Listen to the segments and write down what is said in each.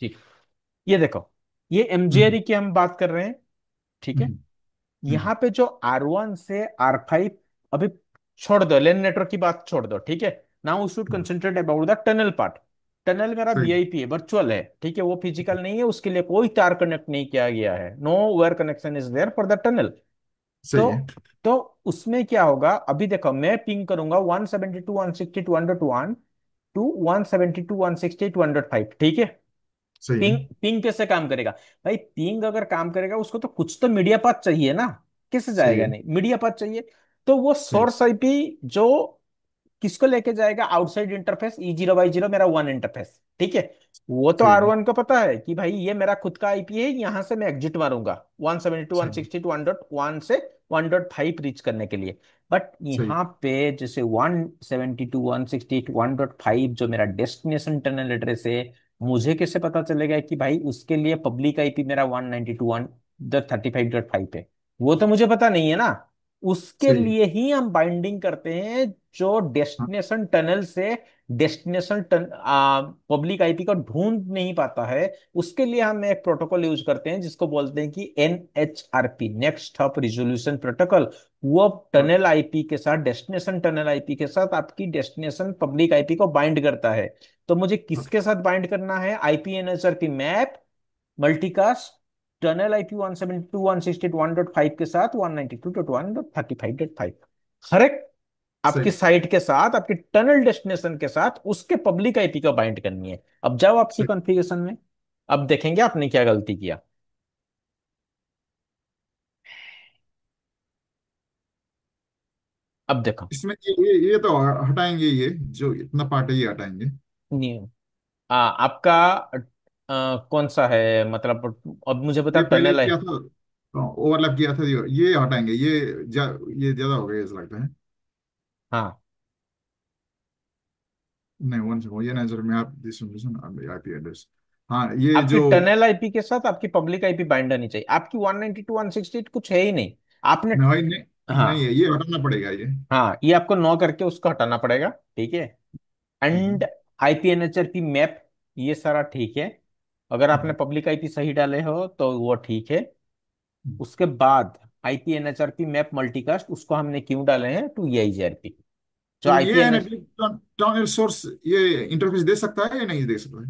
ठीक। ये देखो, ये हम्म एमजेआरई की हम बात कर रहे हैं। ठीक है। हम्म हम्म, यहाँ पे जो R1 से R5, अभी छोड़ दो, लेन नेटवर्क की बात छोड़ दो, ठीक है। नाउ वी शुड हाँ, concentrate about the tunnel part. Tunnel मेरा सही वीआईपी है, वर्चुअल है, ठीक है, वो फिजिकल नहीं है, उसके लिए कोई तार कनेक्ट नहीं किया गया है, no wire connection is there for the tunnel. तो सही है। तो उसमें क्या होगा, अभी देखो मैं पिंग करूंगा 172.168.1.1 टू 172.168.1.5, ठीक है। सही है। पिंग पिंग कैसे काम करेगा? भाई पिंग अगर काम करेगा उसको तो कुछ तो मीडिया पाथ चाहिए ना, कैसे सही जाएगा, है। नहीं मीडिया पाथ चाहिए। तो वो सही। सोर्स आईपी जो किसको लेके जाएगा, आउटसाइड इंटरफेस E0/0, मेरा वन इंटरफेस, ठीक है। वो तो सही है। R1 को पता है कि भाई ये मेरा खुद का आईपी है, यहां से मैं एग्जिट मारूंगा 172 सही है। 162 से 1.5 रीच करने के लिए। बट सही। यहाँ पे जैसे 172 168 1.5 जो मेरा डेस्टिनेशन टनल एड्रेस है, मुझे कैसे पता चलेगा कि भाई उसके लिए पब्लिक आईपी मेरा 192.135.5 है? वो तो मुझे पता नहीं है ना। उसके सही है। लिए ही हम बाइंडिंग करते हैं, जो हाँ, डेस्टिनेशन टनल से डेस्टिनेशन पब्लिक आईपी को ढूंढ नहीं पाता है, उसके लिए हम एक प्रोटोकॉल यूज करते हैं जिसको बोलते हैं कि NHRP, next hop resolution protocol. वो हाँ, टनल आईपी के साथ, डेस्टिनेशन टनल आईपी के साथ आपकी डेस्टिनेशन पब्लिक आईपी को बाइंड करता है। तो मुझे हाँ, किसके साथ बाइंड करना है? IP NHRP map multicast tunnel IP 172.168.1.5 के साथ 192.1.35.5, हर एक आपकी सही। साइट के साथ, आपकी टनल डेस्टिनेशन के साथ उसके पब्लिक आईपी को बाइंड करनी है। अब जाओ आपकी सही। कॉन्फ़िगरेशन में, अब देखेंगे आपने क्या गलती किया। अब देखो। इसमें ये तो हटाएंगे, ये जो इतना पार्ट है ये हटाएंगे। नहीं, आपका कौन सा है मतलब, अब मुझे बता, ये पहले टनल है। किया था, ओवरलैप किया था, ये हटाएंगे। ये ज्यादा हो गया ऐसा लगता है। हाँ, नहीं, वन सेकंड, ये नजर में आप दिस आईपी एड्रेस। हाँ, ये आपकी जो टनल आईपी के साथ आपकी पब्लिक आईपी बाइंड होनी चाहिए, आपकी 192.168 कुछ है ही नहीं। आपने, नहीं नहीं, नहीं है, हाँ, ये हटाना पड़ेगा ये। हाँ, ये आपको नो करके उसको हटाना पड़ेगा, ठीक है। And hmm, IP NHRP map, ये सारा ठीक है। अगर आपने हम्म, पब्लिक आईपी सही डाले हो तो वो ठीक है। हम्म। उसके बाद IP NHRP मैप मल्टीकास्ट, उसको हमने क्यों डाले हैं टू EIGRP, जो तो आई पी ये है एन ना एच टर्मिनल सोर्स, ये इंटरफेस दे सकता है या नहीं दे सकता है?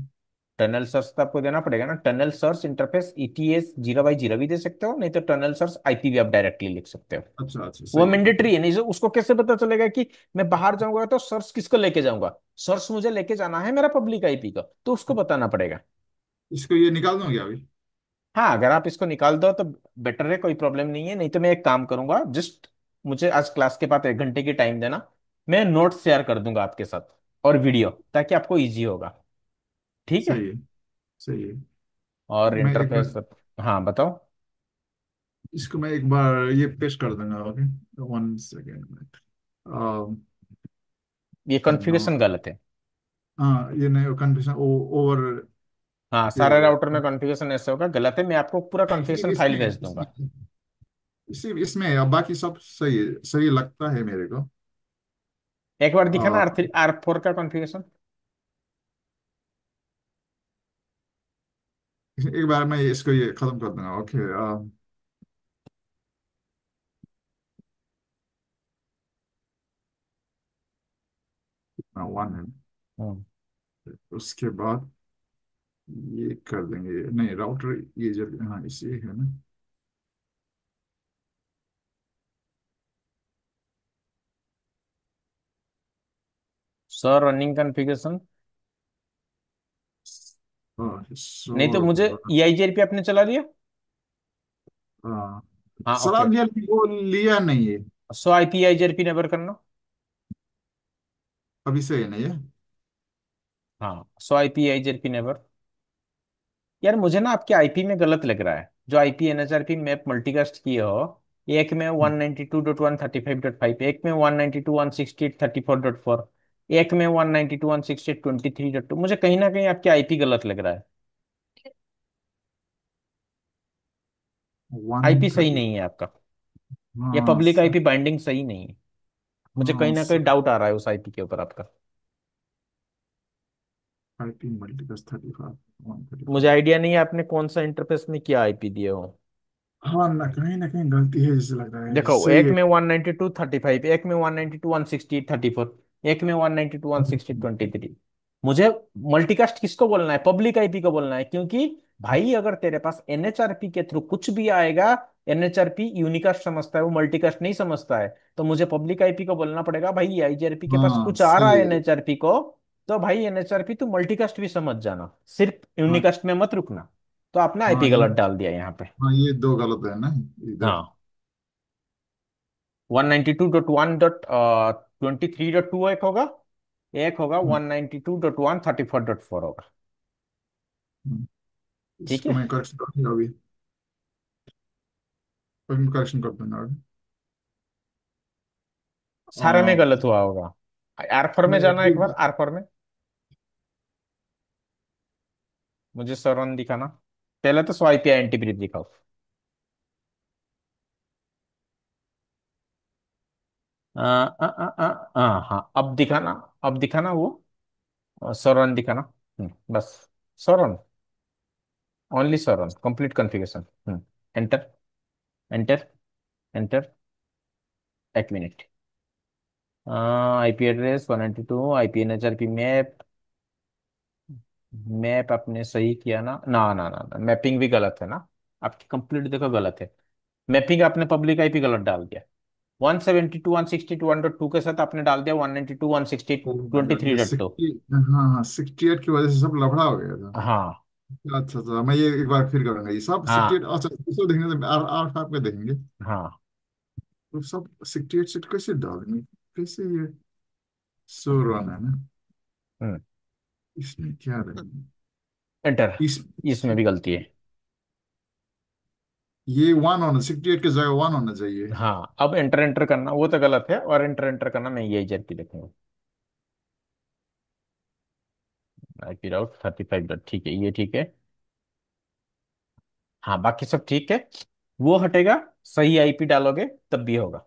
टनल सर्च तो आपको देना पड़ेगा ना, टनल सर्च इंटरफेस ETS 0/0 भी दे सकते हो, नहीं तो टनल सर्च आईपी भी आप डायरेक्टली लिख सकते हो। अच्छा अच्छा, वो सही है, ठीक है। मैंडेटरी है, नहीं तो उसको कैसे पता चलेगा कि मैं बाहर जाऊंगा तो सर्च किसको लेके जाऊंगा? सर्च मुझे लेके जाना है मेरा पब्लिक आईपी का, तो उसको बताना पड़ेगा। इसको ये निकाल दूंगा क्या अभी? हाँ, अगर आप इसको निकाल दो तो बेटर है, कोई प्रॉब्लम नहीं है, नहीं तो मैं एक काम करूंगा, जस्ट मुझे आज क्लास के बाद 1 घंटे की टाइम देना, मैं नोट्स शेयर कर दूंगा आपके साथ और वीडियो, ताकि आपको इजी होगा, ठीक है। सही है। सही है। और मैं एक बार इंटरफेस, हाँ बताओ। इसको मैं एक बार ये पेस्ट कर दूंगा, ओके। One second. ये नो। कॉन्फ़िगरेशन गलत है। हाँ, ये नहीं, कंडीशन ओवर हाँ, ये हो सारे राउटर में गया। कॉन्फ़िगरेशन ऐसे होगा, गलत है, मैं आपको पूरा कॉन्फ़िगरेशन फाइल इसमें भेज इसमें दूंगा। इसी इसमें है, अब बाकी सब सही है, सही लगता है मेरे को। एक बार दिखा ना आ, R4 का कॉन्फ़िगरेशन। एक बार मैं इसको ये खत्म कर दूंगा, ओके। वन है। हम्म। उसके बाद ये कर देंगे, नहीं राउटर, ये जब हाँ इसी है ना। सर रनिंग कॉन्फ़िगरेशन, हाँ, नहीं तो मुझे EIGRP आपने चला दिया। हाँ, हाँ, ओके। सलाद लिया, वो लिया नहीं है। सो IP IGRP नेवर करना। अभी से है नहीं है। हाँ, सो IP IGRP नेवर। यार मुझे ना आपके आईपी में गलत लग रहा है, जो IP NHRP मैप मल्टीकास्ट किए हो, एक में 192.135.5, एक में 192.168.34.4, एक में 192.168.23.2, मुझे कहीं ना कहीं आपके आईपी गलत लग रहा है। वन आईपी सही थर्टी नहीं है आपका, या हाँ पब्लिक आईपी बाइंडिंग सही नहीं है। मुझे कहीं हाँ ना कहीं डाउट आ रहा है उस आईपी के ऊपर आपका। आईपी मल्टीकास्ट 35 मुझे 135। आइडिया नहीं है आपने कौन सा इंटरफेस में क्या आईपी दिए हो। हाँ ना कहीं गलती है जैसे लग रहा है, देखो सही एक है। में 192.35, एक में 192.168.34, एक में 192.160.23। मुझे मल्टीकास्ट किसको बोलना है, पब्लिक आईपी को बोलना है, क्योंकि भाई अगर तेरे पास एनएचआरपी के थ्रू कुछ भी आएगा, एनएचआरपी यूनिकास्ट समझता है, वो मल्टीकास्ट नहीं समझता है। तो मुझे पब्लिक आईपी को बोलना पड़ेगा भाई आईजीआरपी के पास हाँ कुछ आ रहा सही है है। एनएचआरपी को, तो भाई एनएचआरपी तू मल्टीकास्ट भी समझ जाना, सिर्फ हाँ यूनिकास्ट में मत रुकना। तो आपने हाँ आईपी ये, गलत डाल दिया यहाँ पे। हाँ ये दो गलत है ना इधर। हाँ, 192.1.23.2 एक होगा, एक होगा हम्म, 192.134.4 होगा। हम्म। ठीक इसको है, मैं करेक्शन कर दूंगा अभी। अभी मैं करेक्शन कर दूंगा अभी। सारे में आ, गलत हुआ होगा। आर फोर में नहीं जाना एक बार, अभी। आर फोर में मुझे सरन दिखाना। पहले तो स्वाइप या एंटी ब्रीथ दिखाओ। हाँ अब दिखाना, अब दिखाना वो सरन दिखाना। बस सरन, ओनली सरन, complete configuration. Enter, enter, enter. एक minute. IP address 192, IP NHRP map, map आपने सही किया ना, ना ना ना, ना मैपिंग भी गलत है ना, आपकी कंप्लीट देखो गलत है। मैपिंग आपने पब्लिक आईपी गलत डाल दिया। 172.162.1.2 के साथ आपने डाल दिया ओ माय गॉड, ये 192.168.23.2। 60। हाँ हाँ 68 की वजह से सब लफड़ा हो गया था। हाँ अच्छा अच्छा, मैं ये एक बार फिर करूंगा, ये सब 68। हाँ अच्छा इसको देखेंगे तो आठ आठ पे देखेंगे। हाँ। तो सब 68 से कैसे डालेंगे, कैसे ये सो रन है ना, इसमें क्या रहेगा। एंटर, इस इसमें भी गलती है। ये वन होना, 68 की जगह वन होना चाहिए। हाँ अब एंटर एंटर करना, वो तो गलत है, और एंटर एंटर करना मैं यही जर्की देखूंगा। आईपी राउट 35 डॉट, ठीक है, ये ठीक है। हाँ बाकी सब ठीक है, वो हटेगा, सही आईपी डालोगे तब भी होगा।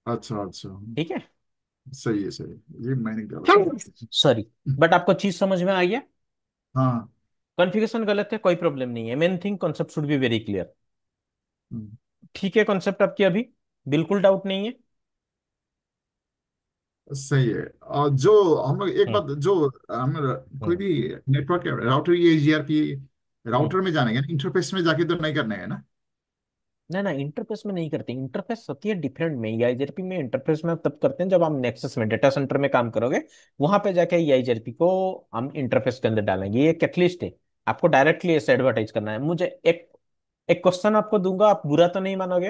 अच्छा अच्छा, ठीक है, सही है सही है, ये मैंने गलत कर दिया। सॉरी। बट आपको चीज समझ में आ गया। हाँ। कॉन्फ़िगरेशन गलत है, कोई प्रॉब्लम नहीं है, main thing concept should be very clear. Hmm, ठीक है, कॉन्सेप्ट आपकी अभी बिल्कुल डाउट नहीं है। सही है। और जो हम लोग एक हम्म बात, जो हम कोई हम्म भी नेटवर्क राउटर, ये जीआरपी हम्म। राउटर में जाने का, इंटरफेस में जाके तो नहीं करने है ना। ना ना, इंटरफेस में नहीं करते, इंटरफेस होती है डिफरेंट में, ईआईजेआरपी में इंटरफेस में तब करते हैं जब हम नेक्सस में डाटा सेंटर में काम करोगे, वहां पे जाके ईआईजेआरपी को हम इंटरफेस के अंदर डालेंगे, ये कैटलिस्ट है। आपको डायरेक्टली ऐसे एडवर्टाइज करना है। मुझे एक एक क्वेश्चन आपको दूंगा, आप बुरा तो नहीं मानोगे।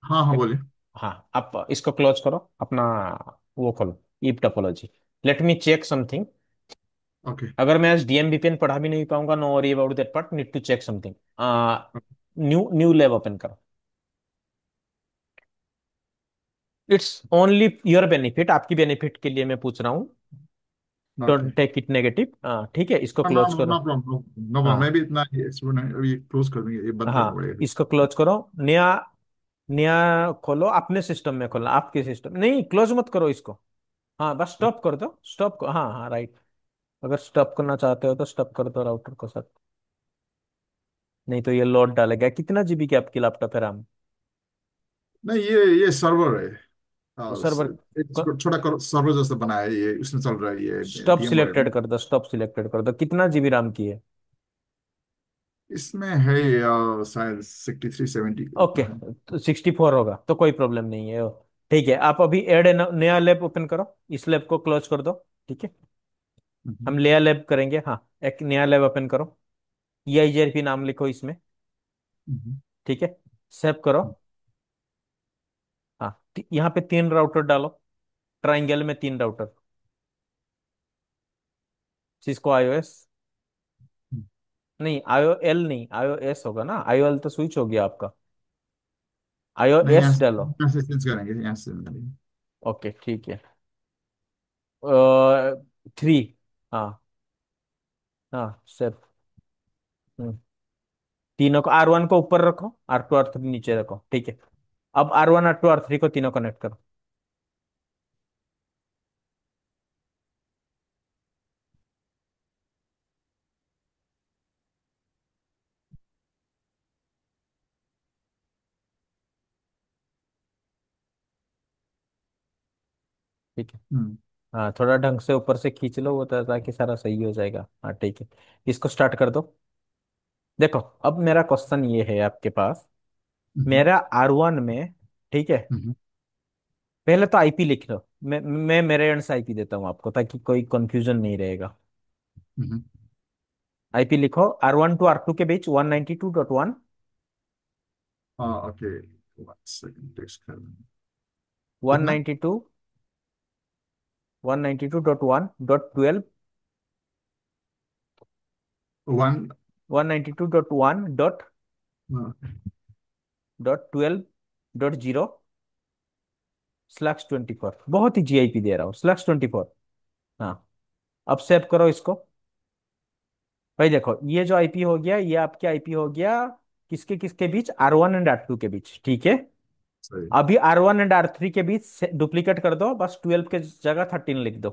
हाँ हाँ एक, बोलिए। हाँ आप इसको क्लोज करो अपना, वो खोलो ईप topology. Let me check something. Okay. अगर मैं आज डीएम वीपीएन पढ़ा भी नहीं पाऊंगा, no worry about that part, need to check something. New new lab open करो। इट्स ओनली योर बेनिफिट, आपकी बेनिफिट के लिए मैं पूछ रहा हूँ। Okay. Don't take it negative. ठीक है, इसको नो क्लोज नो करो। नो प्रॉब्लम, नो प्रॉब्लम, हाँ मैं भी इतना एक्सपर्ट नहीं, अभी क्लोज कर देंगे, ये बंद करना हाँ, पड़ेगा। इसको क्लोज करो। नया, नया खोलो, अपने सिस्टम में खोलो, आपके सिस्टम नहीं, क्लोज मत करो इसको। हाँ बस स्टॉप कर दो, स्टॉप को, हाँ हाँ राइट। अगर स्टॉप करना चाहते हो तो स्टॉप कर दो राउटर को सर, नहीं तो ये लोड डालेगा। कितना जीबी की आपकी लैपटॉप है RAM? नहीं ये सर्वर है। सर्वर, एक छोटा सर्वर जैसा बनाया है, ये उसमें चल रहा है ये स्टॉप VMware है सिलेक्टेड ना। कर दो, स्टॉप सिलेक्टेड कर दो, कितना जीबी RAM की है? इसमें है शायद 6370 ओके, उतना है। तो 64 होगा तो कोई प्रॉब्लम नहीं है। ठीक है, आप अभी ऐड नया लैब ओपन करो, इस लैब को क्लोज कर दो। ठीक है, हम हम्म, नया लैब करेंगे। हाँ, एक नया लैब ओपन करो, EIGRP नाम लिखो इसमें। हम्म, ठीक है, सेव करो। हाँ, यहाँ पे 3 राउटर डालो, ट्राइंगल में 3 राउटर। सिस्को iOS, हम्म। नहीं IOL नहीं, iOS होगा ना, IOL तो स्विच हो गया आपका, नहीं iOS डालो। यहाँ से चेंज करेंगे, यहाँ से करेंगे। ओके ठीक है। 3, हाँ हाँ सेव। तीनों को, R1 को ऊपर रखो, R2 R3 नीचे रखो। ठीक है, अब R1 R2 R3 को तीनों कनेक्ट करो। ठीक है। हम्म। हाँ, थोड़ा ढंग से ऊपर से खींच लो वो, ताकि सारा सही हो जाएगा। हाँ ठीक है, इसको स्टार्ट कर दो। देखो, अब मेरा क्वेश्चन ये है आपके पास। हम्म। मेरा R1 में, ठीक है, हम्म। पहले तो आईपी लिख लो। मैं मेरे एंड से आईपी देता हूँ आपको, ताकि कोई कंफ्यूजन नहीं रहेगा। हम्म। आईपी लिखो, R1 to R2 के बीच 192.1। हाँ ओके, 1 सेकंड टेक्स्ट कर लेंगे। वन कितना? Ninety two 192.1.12। वन। 192.1.12.0/24। बहुत ही जीआईपी दे रहा हूँ, /24। हाँ, अब सेव करो इसको। भाई देखो, ये जो आईपी हो गया, ये आपके आईपी हो गया किसके किसके बीच, R1 एंड R2 के बीच, ठीक है। सही। अभी R1 एंड R3 के बीच डुप्लीकेट कर दो, बस 12 के जगह 13 लिख दो।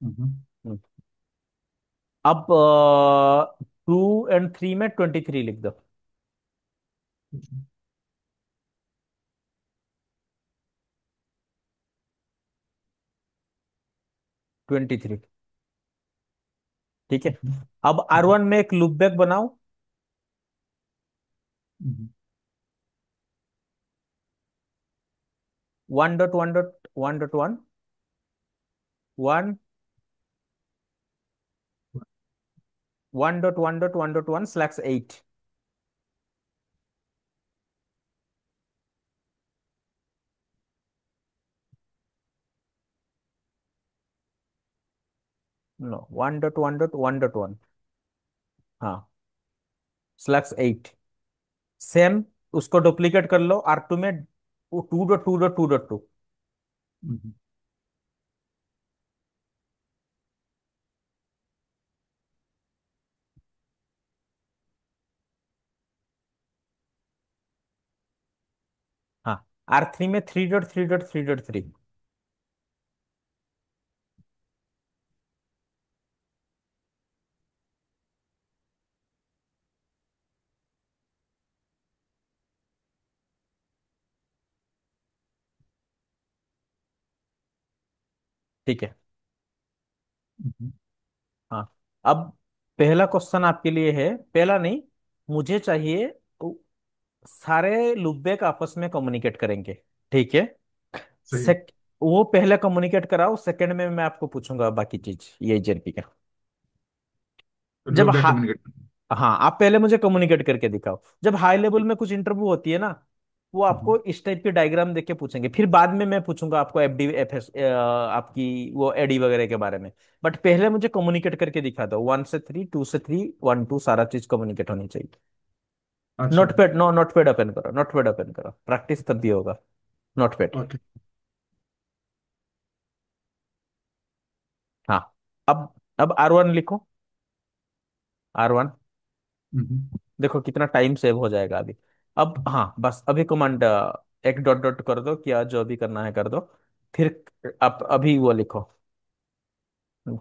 हम्म। हम्म। अब 2 एंड 3 में 23 लिख दो। 23, ठीक है। अब R1 में एक लूप बैक बनाओ। 1.1.1.1 नो, 1.1.1.1, हाँ, /8। सेम, उसको डुप्लीकेट कर लो R2 में, 2.2.2.2। हाँ, R3 में 3.3.3.3। ठीक है। हाँ, अब पहला क्वेश्चन आपके लिए है, पहला नहीं, मुझे चाहिए सारे लूप बैक आपस में कम्युनिकेट करेंगे, ठीक है। सही। सेक वो पहले कम्युनिकेट कराओ, सेकंड में मैं आपको पूछूंगा बाकी चीज, ये जेनपी का। जब लुक बैक हा, कम्युनिकेट। हाँ, आप पहले मुझे कम्युनिकेट करके दिखाओ। जब हाई लेवल में कुछ इंटरव्यू होती है ना, वो आपको इस टाइप की डायग्राम देके पूछेंगे, फिर बाद में मैं पूछूंगा आपको एफडी एफएस आपकी वो एडी वगैरह के बारे में। बट पहले मुझे कम्युनिकेट करके दिखा दो, 1 से 3, 2 से 3, 1 2, सारा चीज कम्युनिकेट होनी चाहिए। अच्छा। नोटपैड, नो, नोटपैड ओपन करो, नोटपैड ओपन करो, प्रैक्टिस तब भी होगा। Notepad, okay. हाँ। अब R1 लिखो, R1। देखो कितना टाइम सेव हो जाएगा अभी। अब हाँ, बस अभी कमांड एक डॉट डॉट कर दो, क्या जो भी करना है कर दो। फिर आप अभी वो लिखो,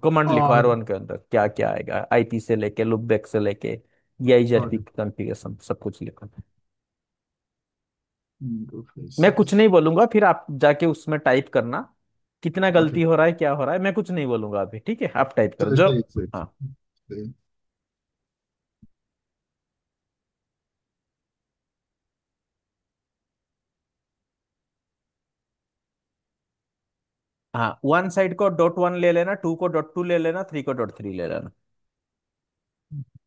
कमांड लिखो और R1 के अंदर क्या क्या आएगा, आईपी से लेके लुपबैक से लेके EIGRP ओके। कॉन्फ़िगरेशन सब कुछ लिखो। मैं कुछ 2 5 6। नहीं बोलूंगा, फिर आप जाके उसमें टाइप करना कितना ओके। गलती हो रहा है, क्या हो रहा है। मैं कुछ नहीं बोलूंगा अभी, ठीक है, आप टाइप करो सही जो। सही सही हाँ, सही। हाँ, 1 साइड को .1 ले लेना, 2 को .2 ले लेना, 3 को .3 ले लेना।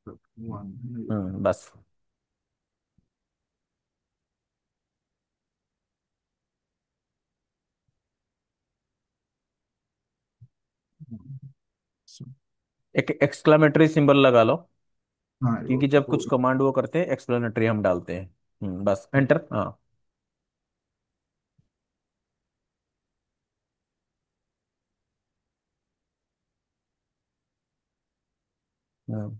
वन। बस। एक एक्सक्लेमेटरी सिंबल लगा लो, हाँ क्योंकि जब कुछ कमांड वो करते हैं एक्सप्लेनेटरी हम डालते हैं। बस एंटर, हाँ। हम्म,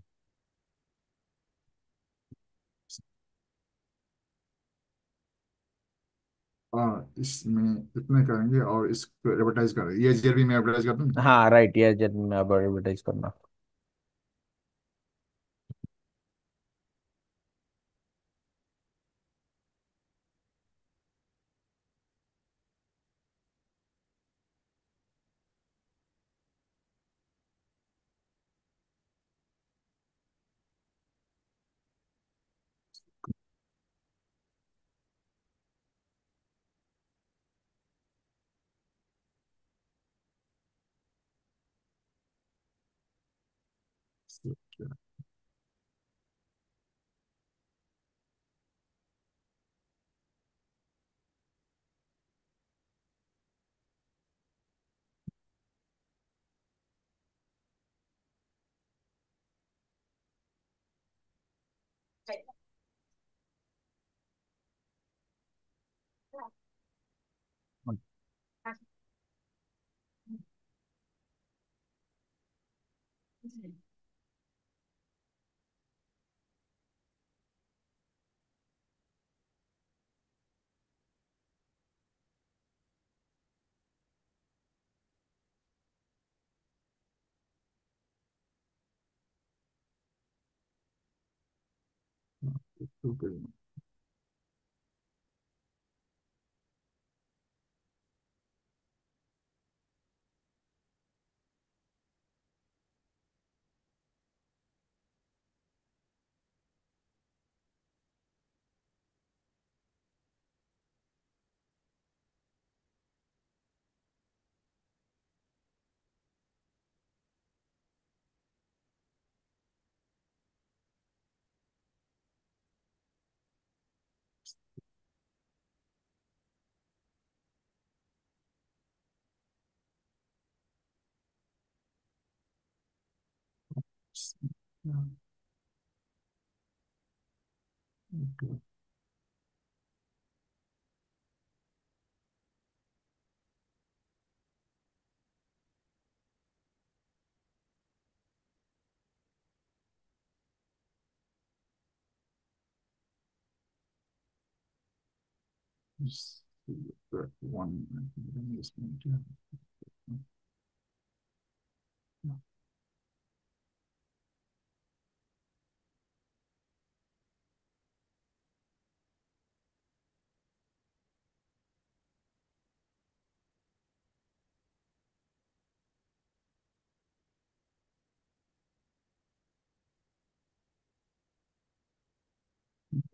हाँ इसमें इतने करेंगे और इसको एडवर्टाइज करें, ये जेबी में एडवर्टाइज कर दूँ। हाँ राइट, ये जब मैं अब एडवर्टाइज करना। One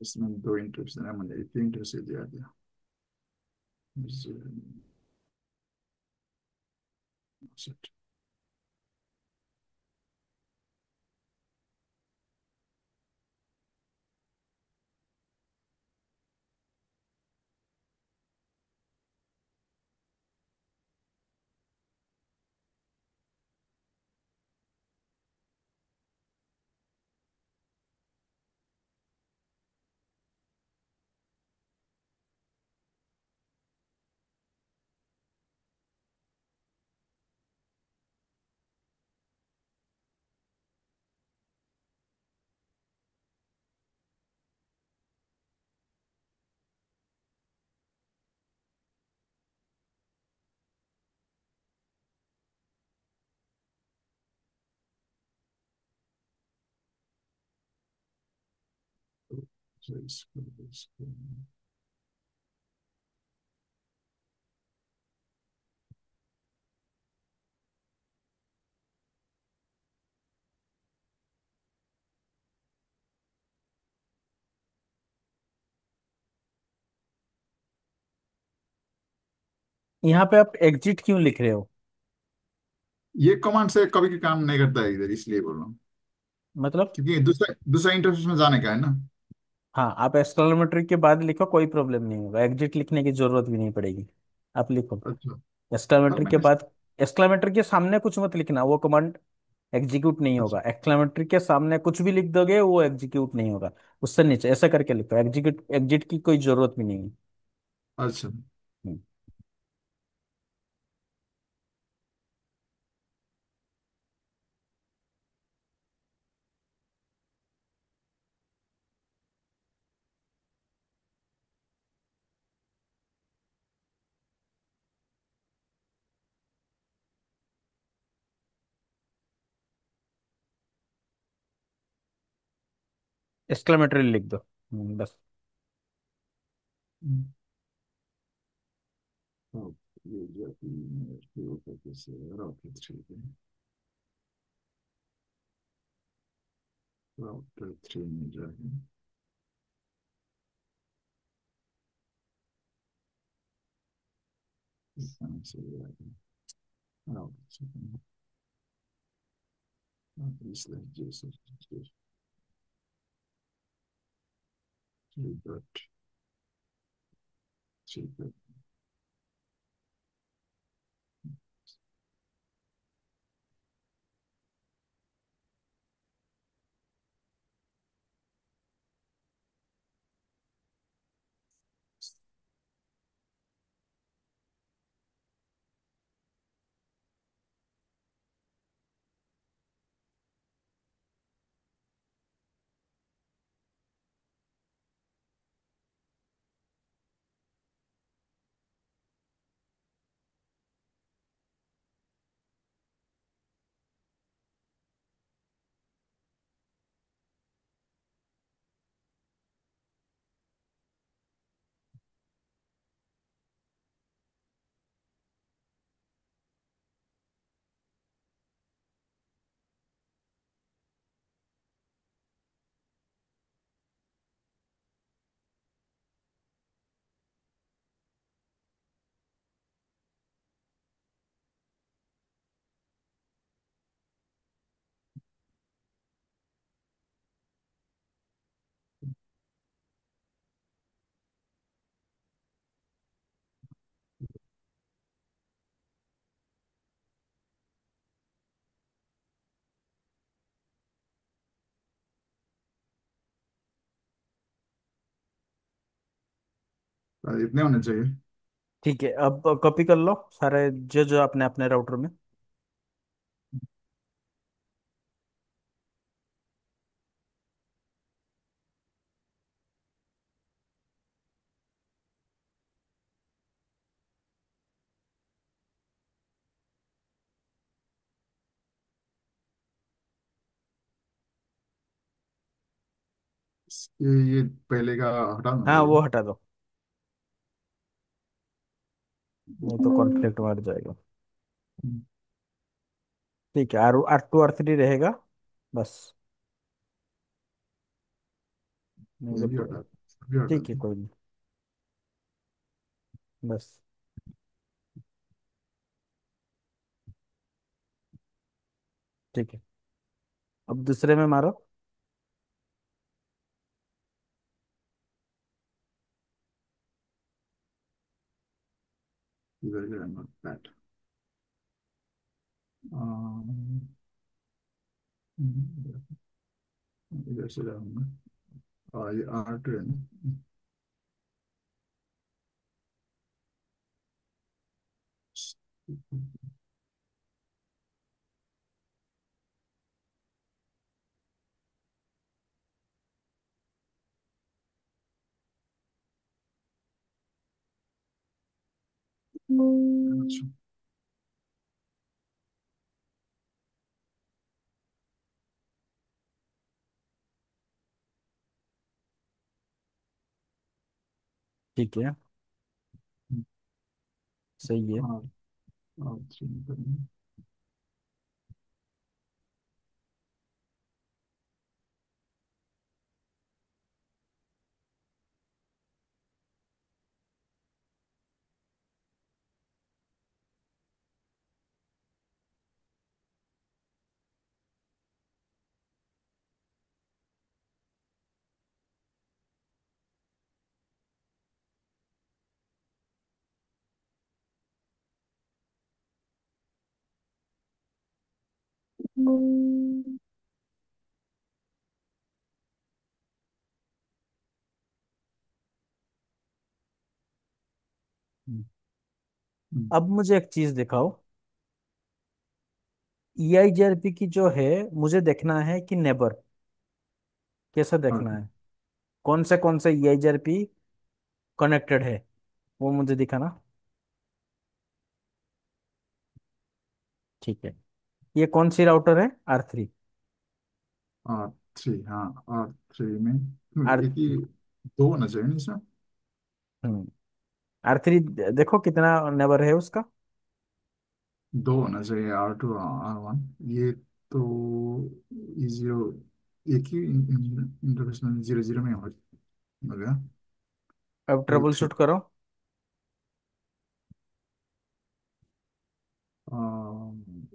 इसमें दो इंटरेस्ट है, मैंने एक इंटरेस्ट दिया दिया। इसको यहाँ पे आप एग्जिट क्यों लिख रहे हो? ये कमांड से कभी भी काम नहीं करता है इधर, इसलिए बोल रहा हूँ। मतलब? क्योंकि दूसरा दूसरा इंटरफेस में जाने का है ना। हाँ, आप एक्सक्लेमेटरी के बाद लिखो, कोई प्रॉब्लम नहीं होगा, एग्जिट लिखने की जरूरत भी नहीं पड़ेगी। आप लिखो अच्छा। हाँ एक्सक्लेमेटरी के मैंने। बाद। एक्सक्लेमेटरी के सामने कुछ मत लिखना, वो कमांड एग्जीक्यूट नहीं अच्छा। होगा। एक्सक्लेमेटरी के सामने कुछ भी लिख दोगे वो एग्जीक्यूट नहीं होगा। उससे नीचे ऐसा करके लिखो, एग्जीक्यूट एग्जिट की कोई जरूरत भी नहीं अच्छा। है। एक्सक्लेमेटरी लिख दो, बस। हम्म। तो ये जो कि ऊपर कैसे राउटर थ्री है, राउटर थ्री में जाए। एकदम सही बात है। राउटर ठीक है। इतने होने चाहिए। ठीक है, अब कॉपी कर लो सारे जो जो आपने अपने राउटर में। ये पहले का हटा दूं हाँ, ये। वो हटा दो, नहीं तो कॉन्फ्लिक्ट बढ़ जाएगा। ठीक है, R2 R3 रहेगा बस। नहीं ये तो भी हटा सभी हटा ठीक है, दूं। कोई नहीं, बस। ठीक है, अब दूसरे में मारो। इधर ही रहना बैट। इधर से जाऊंगा। ये R2 है ना। अच्छा। ठीक है, सही है। R R3 करना। हम्म। हम्म, अब मुझे एक चीज दिखाओ। EIGRP की जो है, मुझे देखना है कि नेबर कैसा देखना R2। है, कौन से EIGRP कनेक्टेड है, वो मुझे दिखाना। ठीक है, ये कौन सी राउटर है? R3। R3 हाँ। R3 में आर एक ही दो होना चाहिए नहीं इसमें। R3 देखो कितना नेबर है उसका। दो होना चाहिए R2 R1। ये तो ये जीरो एक ही इंटरफेस में 0 0 में हो गया। अब ये ट्रबल थ्री। शूट करो।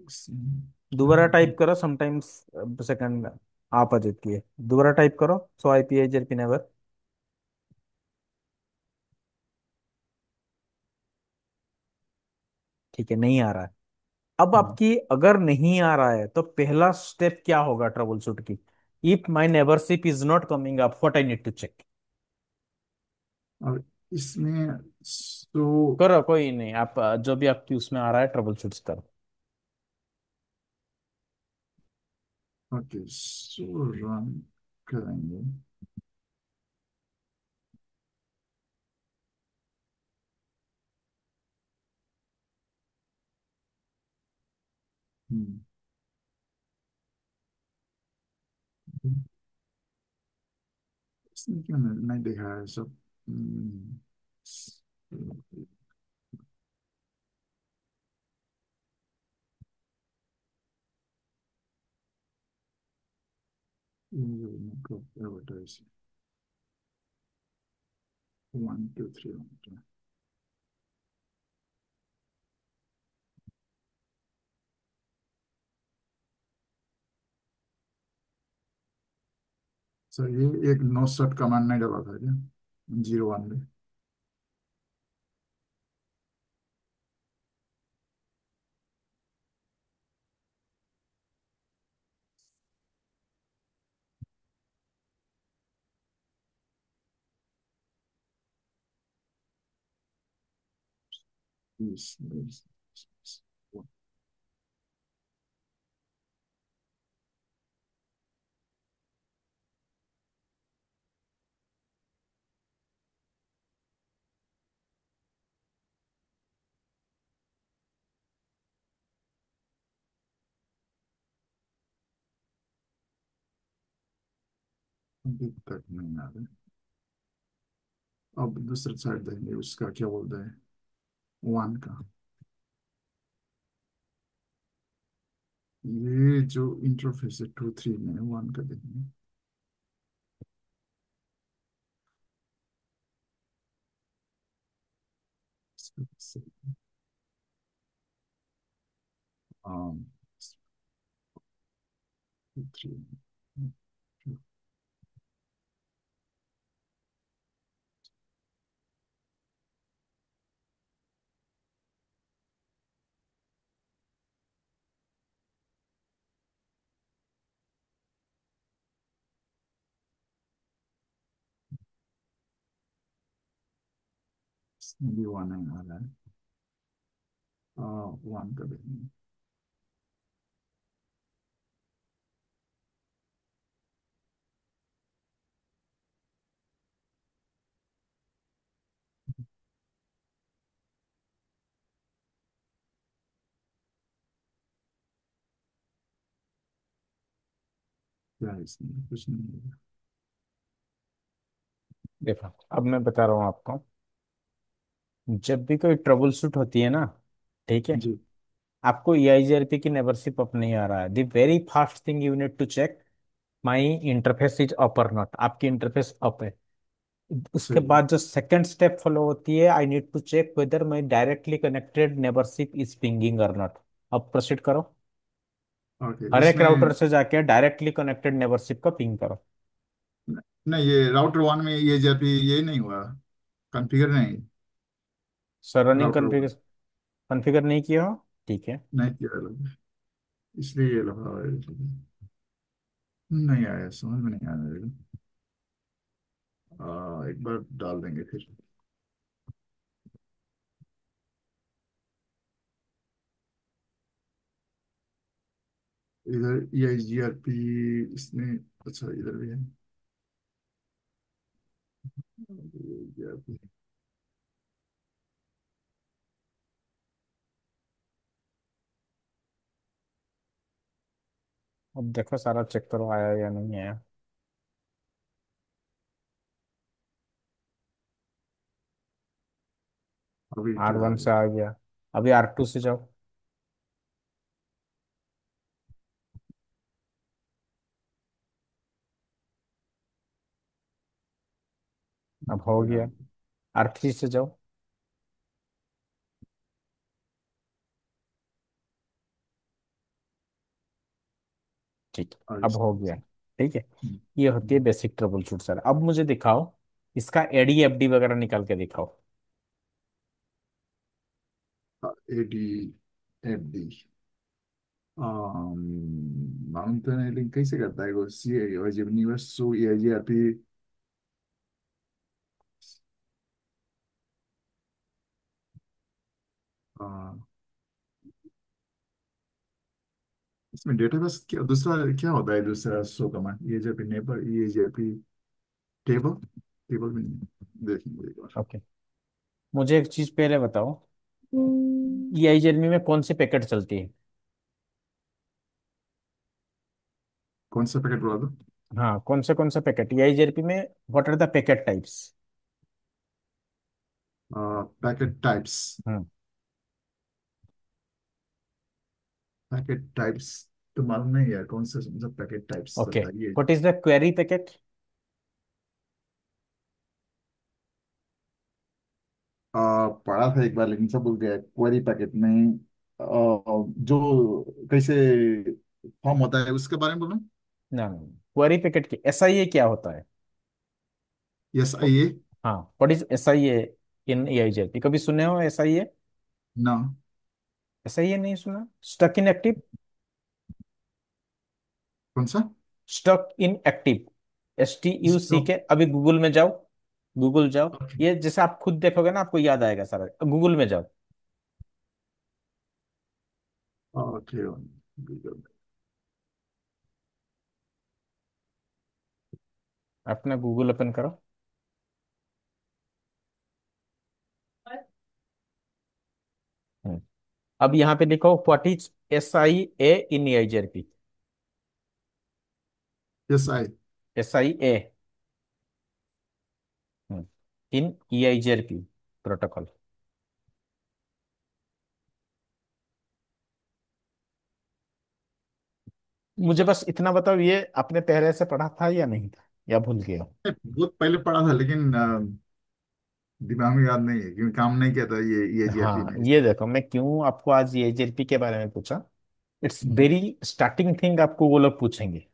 इसमें क्या दोबारा होगा? टाइप करो, समटाइम्स सेकंड आप आ जाती है। दोबारा टाइप करो, so I P I Z neighbour. ठीक है, नहीं आ रहा है। अब हाँ। आपकी अगर नहीं आ रहा है तो पहला स्टेप क्या होगा ट्रबल शूट की? If my neighbourship is not coming up, what I need to check? और इसमें सो करो, कोई नहीं, आप जो भी आपकी उसमें आ रहा है ट्रबल शूट करो। ओके, सो रन करेंगे। हम्म, इसमें क्यों नहीं देखा है सब? हम्म, एडवर्टाइज 1 2 3 1 2। सर ये एक नो शॉट कमांड नहीं डाला था क्या 01 में? इस- अभी तक नहीं आ रहा। अब दूसरा साइड देंगे, उसका क्या बोलते हैं, 1 का। ये जो इंटरफेस है 2 3 में 1 का देखेंगे। um, 3 इसमें भी 1 आ रहा है। 1 का देखेंगे। क्या है इसमें? कुछ नहीं है। देखो, अब मैं बता रहा हूँ आपको। जब भी कोई ट्रबल शूट होती है ना, ठीक है, जी। आपको EIGRP की नेबरशिप अप नहीं आ रहा है, the very first thing you need to check, my interface is up और नॉट, आपकी इंटरफेस अप है। उसके सही है। बाद जो सेकंड स्टेप फॉलो होती है, I need to check whether my directly connected neighbourship is pinging और नॉट। अब प्रोसीड करो। ओके, हर एक इसमें राउटर से जाके डायरेक्टली कनेक्टेड नेबरशिप का पिंग करो। नहीं, ये राउटर 1 में ये जब ये नहीं हुआ, कॉन्फ़िगर नहीं। Sir running router configure 1 configure नहीं किया हो? ठीक है। नहीं किया लगा, इसलिए ये लगा है। नहीं आया, समझ में नहीं आया मेरे को। एक बार डाल देंगे फिर। इधर EIGRP इसमें, अच्छा इधर भी है EIGRP। अब देखो, सारा चेक करो आया या नहीं आया। अभी क्या R1 है? से आ गया, अभी R2 से जाओ। अब हो क्या गया। R3 से जाओ। ठीक है, और अब हो गया। ठीक है, ये होती है हम्म, बेसिक ट्रबल शूट सर। अब मुझे दिखाओ इसका एडी एफडी वगैरह निकाल के दिखाओ। एडी एफ डी मालूम तो नहीं, लेकिन कैसे करता है वो? सी आई जब यूनिवर्स सो ए जी आर पी। इसमें डेटाबेस क्या दूसरा क्या होता है? दूसरा सो कमांड ये जब नेबर ये जब टेबल टेबल में देखेंगे एक बार। ओके, मुझे एक चीज पहले बताओ, ये आई जर्नी में कौन सी पैकेट चलती है? कौन सा पैकेट बोला? हाँ, कौन से पैकेट ये आई जर्पी में? What are the packet types? Packet types. Hmm. Packet types तो मालूम नहीं यार, कौन सा मतलब पैकेट टाइप्स ओके, बताइए। What is the query packet? पढ़ा था एक बार लेकिन सब भूल गया। क्वेरी पैकेट में जो कैसे फॉर्म होता है उसके बारे में बोलूं? ना, क्वेरी पैकेट की एस आई ए क्या होता है? यस आई ए। हाँ, what is S I A in A I जर्पी? कभी सुने हो एस आई ए? ना। एस आई ए नहीं सुना? Stuck in active. कौन सा? Stuck in active, S T U C stuck. के। अभी गूगल में जाओ, गूगल जाओ। ओके। ये जैसे आप खुद देखोगे ना, आपको याद आएगा सारा। गूगल में जाओ, ओके। अपना गूगल ओपन करो। हम्म। अब यहाँ पे लिखो what is S I A in A I GRP. Yes I. S I A in E I GRP protocol. मुझे बस इतना बताओ, ये आपने पहले से पढ़ा था या नहीं था, या भूल गए हो? बहुत पहले पढ़ा था लेकिन दिमाग में याद नहीं है क्योंकि काम नहीं किया था ये जीआरपी हाँ, में। ये देखो मैं क्यों आपको आज ये जेएलपी के बारे में पूछा। It's hmm, very starting thing, आपको वो लोग पूछेंगे।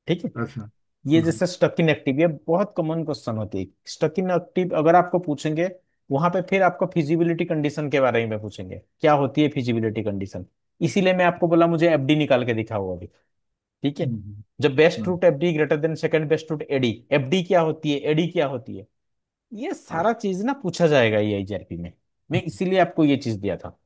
ठीक है, अच्छा। ये जैसे स्टक इन एक्टिव, ये बहुत कॉमन क्वेश्चन होती है। स्टक इन एक्टिव अगर आपको पूछेंगे, वहां पे फिर आपको फिजिबिलिटी कंडीशन के बारे में पूछेंगे, क्या होती है फिजिबिलिटी कंडीशन। इसीलिए मैं आपको बोला मुझे एफडी निकाल के दिखाओ अभी। ठीक है, हम्म, जब best hmm, route FD greater than second best route AD, FD क्या होती है, एडी क्या होती है, ये सारा चीज ना पूछा जाएगा ये आईजीआरपी में। मैं इसीलिए आपको ये चीज दिया था।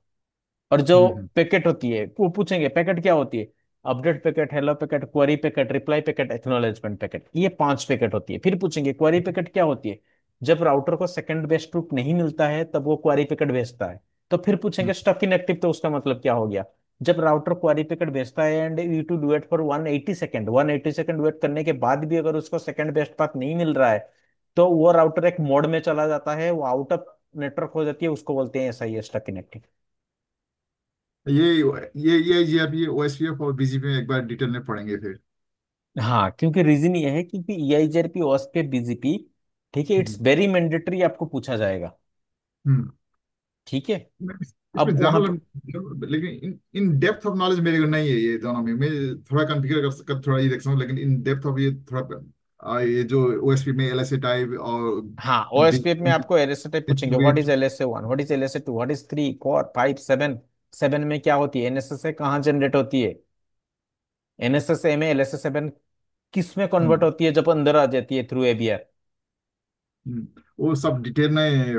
और जो हम्म, पैकेट होती है वो पूछेंगे, पैकेट क्या होती है? Update packet, hello packet, query packet, reply packet, acknowledgement packet, ये 5 पैकेट होती है। फिर पूछेंगे क्वेरी पैकेट क्या होती है? जब राउटर को सेकंड बेस्ट रूट नहीं मिलता है तब वो क्वेरी पैकेट भेजता है। तो फिर पूछेंगे हम्म, स्टक इन एक्टिव, तो उसका मतलब क्या हो गया? जब राउटर क्वेरी पैकेट भेजता है and you to do it for 180 second, 180 second wait करने के बाद भी अगर उसको सेकंड बेस्ट पाथ नहीं मिल रहा है, तो वो राउटर एक मोड में चला जाता है, वो आउट ऑफ नेटवर्क हो जाती है, उसको बोलते हैं S I S, stuck in active. ये जीआरपी ओएसपीएफ और बीजीपी में एक बार डिटेल में पढ़ेंगे फिर। हाँ, क्योंकि रीजन ये है क्योंकि ईआईजीआरपी ओएसपी बीजीपी, ठीक है, इट्स हम्म, वेरी मैंडेटरी, आपको पूछा जाएगा। हम्म। ठीक है, इसमें अब वहां ज्यादा पे लेकिन इन डेप्थ ऑफ नॉलेज मेरे को नहीं है ये दोनों में। मैं थोड़ा कॉन्फ़िगर कर थोड़ा ये देख सकता हूँ लेकिन इन डेप्थ ऑफ ये थोड़ा ये जो ओएसपी में एलएसए टाइप और हाँ, ओएसपीएफ में आपको एलएसए टाइप पूछेंगे, what is LSA one, what is LSA two, what is three, four, five, seven. Seven में क्या होती है, एनएसएस कहाँ जनरेट होती है, एनएसएस में एलएसए सेवन किस में कन्वर्ट होती है जब अंदर आ जाती है थ्रू एबीआर। वो सब डिटेल में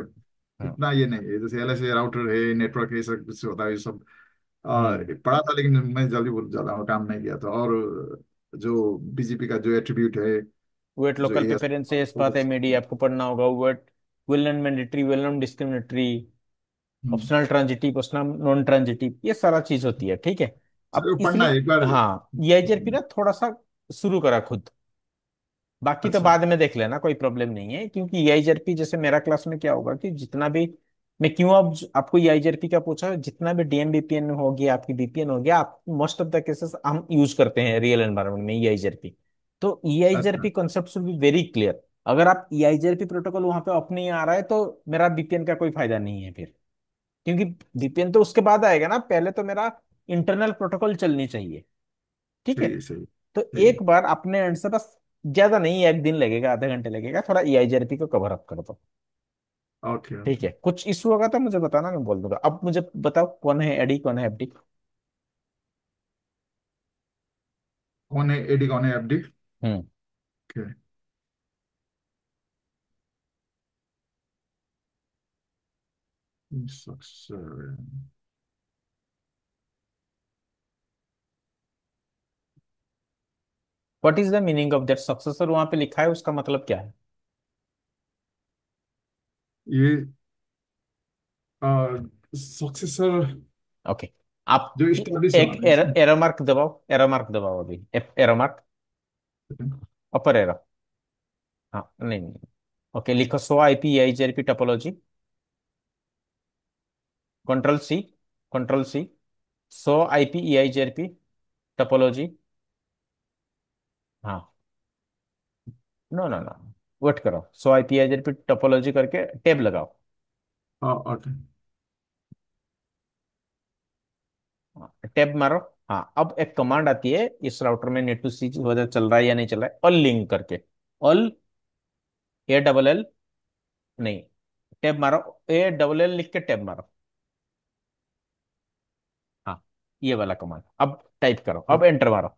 इतना ये नहीं है। जैसे एलएसए राउटर है, नेटवर्क है, सब कुछ होता है ये सब। हम्म। पढ़ा था लेकिन मैं जल्दी बहुत ज्यादा काम नहीं किया था। और जो बीजीपी का जो एट्रीब्यूट है, वेट जो local as. Preferences path MED आपको पढ़ना होगा। Weight will non mandatory, will non discriminatory, optional transitive, optional non transitive, ये सारा चीज होती है। ठीक है, अब पढ़ना है इसलिए एक बार। हाँ, ईआईजीआरपी ना थोड़ा सा शुरू करा खुद, बाकी तो अच्छा। बाद में देख लेना, कोई प्रॉब्लम नहीं है। क्योंकि ईआईजीआरपी जैसे मेरा क्लास में क्या होगा कि जितना भी, मैं क्यों अब आपको ईआईजीआरपी का पूछा, जितना भी डीएम बीपीएन हो गया, आपकी बीपीएन हो गया, आप मोस्ट ऑफ द केसेस हम यूज करते हैं रियल एनवायरनमेंट में ईआईजीआरपी। तो अच्छा। EIGRP concept should be very clear. अगर आप ईआईजीआरपी प्रोटोकॉल वहां पे अप नहीं आ रहा है तो मेरा बीपीएन का कोई फायदा नहीं है फिर। क्योंकि बीपीएन तो उसके बाद आएगा ना, पहले तो मेरा इंटरनल प्रोटोकॉल चलनी चाहिए। ठीक है, सही सही। तो ठीक एक बार अपने एंड से बस, ज्यादा नहीं, एक दिन लगेगा, आधे घंटे लगेगा, थोड़ा EIGRP को कवर अप कर दो। है। ओके ठीक ओके। है, कुछ इशू होगा तो मुझे बताना, मैं बोल दूंगा। अब मुझे बताओ, कौन है एडी, कौन है एफडी? कौन है एडी, कौन है FD? Hmm. Okay. Successor. What is the meaning of that successor? वहां पे लिखा है, उसका मतलब क्या है? ये सक्सेसर ओके। आप जो स्टैब्लिश एक होना है। एरो मार्क दबाओ, एरो मार्क दबाओ अभी, एरो मार्क, अपर एरो। हाँ, नहीं नहीं। ओके, लिखो so IPEIGRP topology, control C, control C, so IPEIGRP topology. हाँ, नो नो नो, वेट करो, सो IPEIGRP टोपोलॉजी करके टेब लगाओ। हाँ ओके। टैब मारो। हाँ, अब एक कमांड आती है इस राउटर में, नेट टू सी वजह चल रहा है या नहीं चल रहा है, ऑल लिंक करके, ऑल, ALL, नहीं, टैब मारो, ALL लिख के टैब मारो। हाँ, ये वाला कमांड अब टाइप करो, अब एंटर मारो।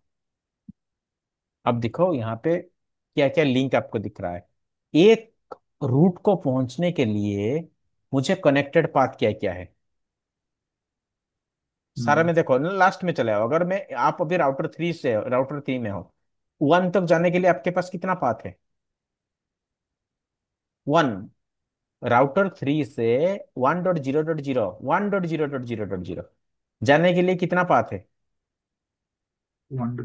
अब दिखो यहाँ पे क्या क्या लिंक आपको दिख रहा है। एक रूट को पहुंचने के लिए मुझे कनेक्टेड पाथ क्या क्या है, सारा हम्म। में देखो, लास्ट में चले आओ। अगर मैं, आप अभी राउटर 3 में हो, 1 तक जाने के लिए आपके पास कितना पाथ है? 1। राउटर 3 से 1.0.0, 1.0.0.0 जाने के लिए कितना पाथ है? 1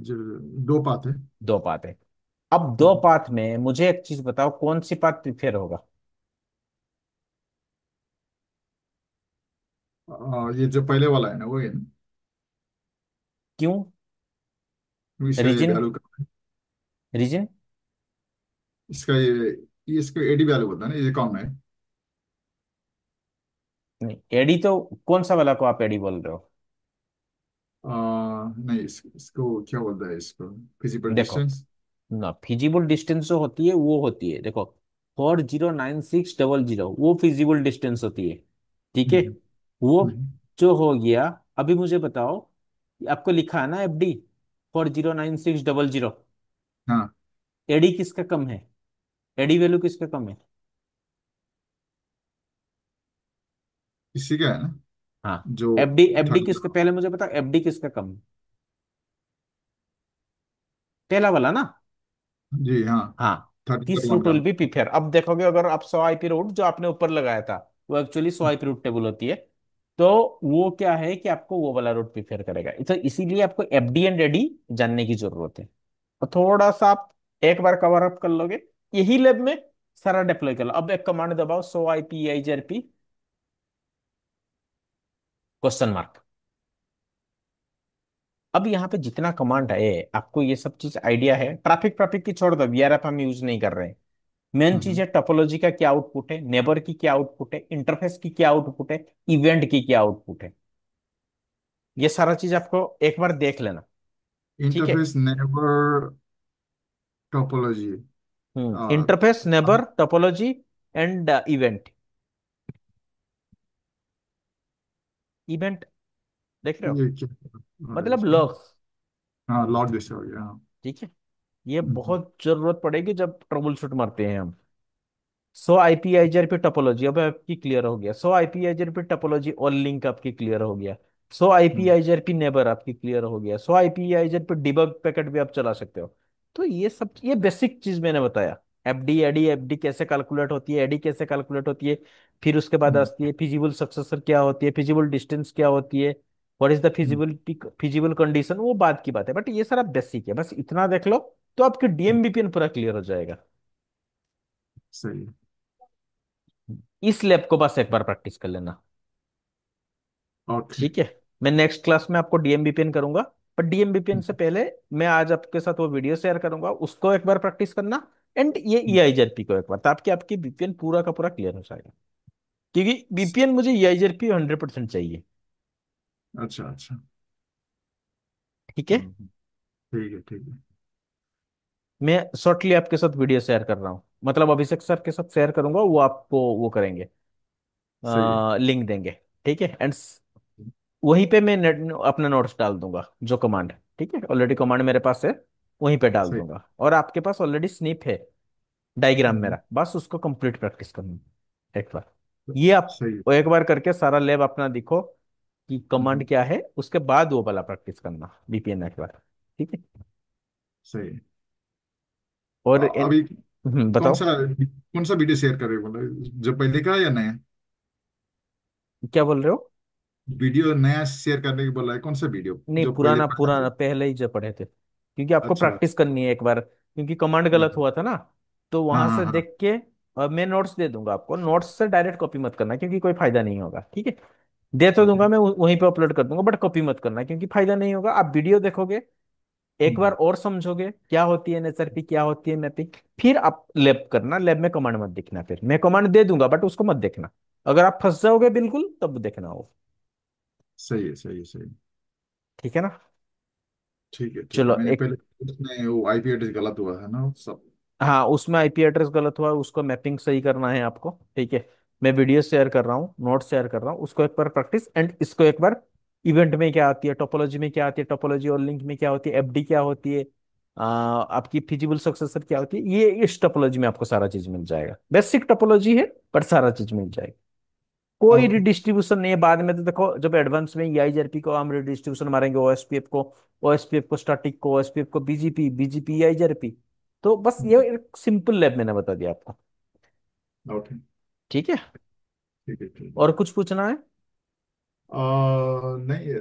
2 पाथ है। 2 पाथ है। अब 2 हम्म। पाथ में मुझे एक चीज बताओ, कौन सी पाथ प्रिफेर होगा? ये जो पहले वाला है ना, वो है ना? क्यों? इसका ये रीजन, वैल्यू का, रीजन? इसका ये इसका एडी वैल्यू होता है ना, ये कम है। नहीं, एडी तो कौन सा वाला को आप एडी बोल रहे हो? नहीं, इसको क्या बोलता है इसको? फिजिकल देखो डिस्टेंस। ना, फिजिबल डिस्टेंस जो होती है वो होती है, देखो, 409600, वो फिजिबल डिस्टेंस होती है। ठीक है, हम्म। वो हम्म। जो हो गया। अभी मुझे बताओ, आपको लिखा है ना FD 409600, हाँ, एडी किसका कम है? एडी वैल्यू किसका कम है? इसी का है ना, हाँ, जो एफडी, एफडी 30। किसका, पहले मुझे बताओ, एफडी किसका कम है? पहला वाला ना। जी हाँ। हाँ, 30 तीस वन रूट का। Will be prepare. अब देखोगे, अगर आप 100 IP रूट जो आपने ऊपर लगाया था, वो एक्चुअली 100 IP रूट टेबल होती है। तो वो क्या है कि आपको वो वाला रूट प्रीफेयर करेगा, तो इसीलिए आपको FD एंड एडी जानने की जरूरत है। और थोड़ा सा आप एक बार कवर अप कर लोगे, यही लैब में सारा डिप्लॉय कर लो। अब एक कमांड दबाओ, सो IPEIGRP क्वेश्चन मार्क। अब यहाँ पे जितना कमांड है, आपको ये सब चीज आइडिया है। ट्रैफिक ट्रैफिक की छोड़ दो, VRF हम यूज नहीं कर रहे हैं। मेन चीज हम्म। है, टोपोलॉजी का क्या आउटपुट है, नेबर की क्या आउटपुट है, इंटरफेस की क्या आउटपुट है, इवेंट की क्या आउटपुट है। ये सारा चीज आपको एक बार देख लेना। ठीक है। Interface neighbour topology. Interface, neighbour, topology and event. Event देख रहे हो, ये क्या है मतलब इसमें? लॉग्स। हाँ, लॉग जैसे हो गया, हाँ। ठीक है, ये हम्म। बहुत जरूरत पड़ेगी जब ट्रबल शूट मारते हैं हम। 100 IPIGRP टोपोलॉजी अब आपकी क्लियर हो गया, 100 IPIGRP टोपोलॉजी ऑल लिंक आपकी क्लियर हो गया, सो हम्म। IPIGRP नेबर आपकी क्लियर हो गया, 100 IPIGRP डिबग पैकेट भी आप चला सकते हो। तो ये सब, ये बेसिक चीज मैंने बताया। एफडी कैसे कैलकुलेट होती है, एडी कैसे कैलकुलेट होती है, फिर उसके बाद हम्म। आती है फिजिबल सक्सेसर क्या होती है, फिजिबल डिस्टेंस क्या होती है, what is the hmm. Feasibility, feasible condition, वो बात की बात है। बट ये सारा बेसिक है, बस इतना देख लो तो आपकी DMBPN पूरा क्लियर हो जाएगा। सही है। इस लैब को बस एक बार प्रैक्टिस कर लेना। ओके। ठीक है, मैं नेक्स्ट क्लास में आपको DMBPN करूंगा। पर DMBPN से पहले मैं आज आपके साथ वो वीडियो शेयर करूंगा, उसको एक बार प्रैक्टिस करना। एंड ये EIGRP को एक बार, ताकि आपकी बीपीएन पूरा का पूरा क्लियर हो जाएगा। क्योंकि बीपीएन मुझे EIGRP 100% चाहिए। अच्छा अच्छा। ठीक है। ठीक है ठीक है। मैं शॉर्टली आपके साथ वीडियो शेयर कर रहा हूँ, मतलब अभिषेक सर के साथ शेयर करूंगा, वो आपको वो करेंगे, सही है। लिंक देंगे। ठीक है, एंड वहीं पे मैं अपना नोट्स डाल दूंगा जो कमांड। ठीक है, ऑलरेडी कमांड मेरे पास है, वहीं पे डाल सही। दूंगा। और आपके पास ऑलरेडी स्निप है, डायग्राम हम्म, मेरा, बस उसको कंप्लीट प्रैक्टिस करनी है एक बार। ये आप सही है। एक बार करके सारा लैब अपना दिखो कि हम्म, कमांड क्या है, उसके बाद वो वाला प्रैक्टिस करना VPN एक बार। ठीक है। सही है। और इन अभी कौन बताओ। सा कौन सा वीडियो शेयर कर रहे हो, बोला जो पहले का या नया? क्या बोल रहे हो? वीडियो नया शेयर करने की बोला है, कौन सा वीडियो नहीं, जो पहले पुराना पढ़ा पुराना था? पहले ही जो पढ़े थे, क्योंकि आपको अच्छा। प्रैक्टिस करनी है एक बार, क्योंकि कमांड गलत ओके। हुआ था ना। तो हाँ वहां हाँ से हाँ। देख के, और मैं नोट्स दे दूंगा आपको, नोट्स से डायरेक्ट कॉपी मत करना, क्योंकि कोई फायदा नहीं होगा। ठीक है, दे तो ओके। दूंगा मैं, वहीं पे अपलोड कर दूंगा, बट कॉपी मत करना, क्योंकि फायदा नहीं होगा। आप वीडियो देखोगे, एक बार हम्म, और समझोगे क्या होती है NSRP, क्या होती है मैपिंग, फिर आप लैब करना। लैब में कमांड मत देखना, फिर मैं कमांड दे दूंगा बट उसको मत देखना। अगर आप फंस जाओगे बिल्कुल, तब देखना हो। सही है सही है सही है। ठीक है ना? ठीक है ठीक है, चलो मैंने एक, पहले उसमें वो आईपी एड्रेस गलत हुआ है ना वो सब। हाँ उसमें IP एड्रेस गलत हुआ, उसको मैपिंग सही करना है आपको। ठीक है, मैं वीडियो शेयर कर रहा हूँ, नोट शेयर कर रहा हूँ, उसको एक बार प्रैक्टिस, एंड इसको एक बार इवेंट में क्या आती है, टोपोलॉजी में क्या आती है, टोपोलॉजी और लिंक में क्या होती है, FD क्या होती है, आपकी फिजिबल सक्सेसर क्या होती है, ये इस टोपोलॉजी में आपको सारा चीज मिल जाएगा। बेसिक टोपोलॉजी है, पर सारा चीज मिल जाएगा। कोई ओके। रिडिस्ट्रीब्यूशन नहीं है बाद में। तो देखो, जब एडवांस में EIGRP को हम रिडिस्ट्रीब्यूशन मारेंगे, OSPF को स्टैटिक को, OSPF को BGP EIGRP, तो बस ये एक सिंपल लैब मैंने बता दिया आपको। ओके। ठीक है, ठीक है ठीक है। और कुछ पूछना है? नहीं,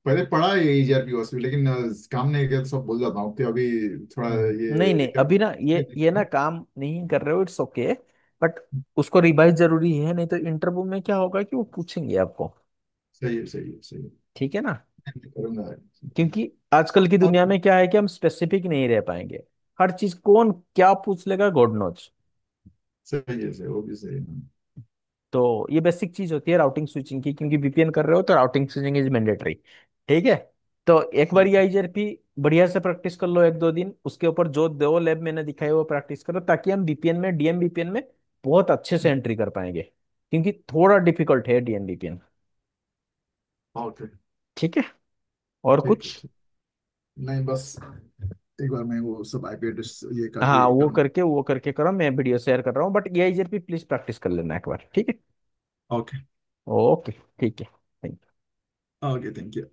पहले पढ़ा है एजीआरपी वास्वी, लेकिन काम नहीं किया तो सब भूल जाता हूँ, तो अभी थोड़ा नहीं ये नहीं, एक अभी ना ये ना काम नहीं कर रहे हो, इट्स ओके, बट उसको रिवाइज जरूरी है, नहीं तो इंटरव्यू में क्या होगा कि वो पूछेंगे आपको। सही है सही है सही है। ठीक है ना? मैं करूंगा। क्योंकि आजकल की दुनिया में क्या है कि हम स्पेसिफिक नहीं रह पाएंगे। हर चीज कौन क्या पूछ लेगा, गॉड नोज। सही है सही, वो भी सही है। तो ये बेसिक चीज होती है राउटिंग स्विचिंग की, क्योंकि VPN कर रहे हो तो राउटिंग स्विचिंग इज मैंडेटरी। ठीक है, तो एक बार ये IGRP बढ़िया से प्रैक्टिस कर लो, 1-2 दिन उसके ऊपर, जो दो लैब मैंने दिखाई वो प्रैक्टिस करो, ताकि हम VPN में, DM VPN में बहुत अच्छे से एंट्री कर पाएंगे, क्योंकि थोड़ा डिफिकल्ट है DM VPN। ओके। ठीक है, और ठीक है कुछ? ठीक। नहीं बस, एक बार मैं वो सब आईपी एड्रेस ये हाँ करके करूँगा। वो करके करो, मैं वीडियो शेयर कर रहा हूँ, बट ये IGRP प्लीज प्रैक्टिस कर लेना एक बार। ठीक है, ओके। ओके, ठीक है, थैंक ओके, थैंक यू।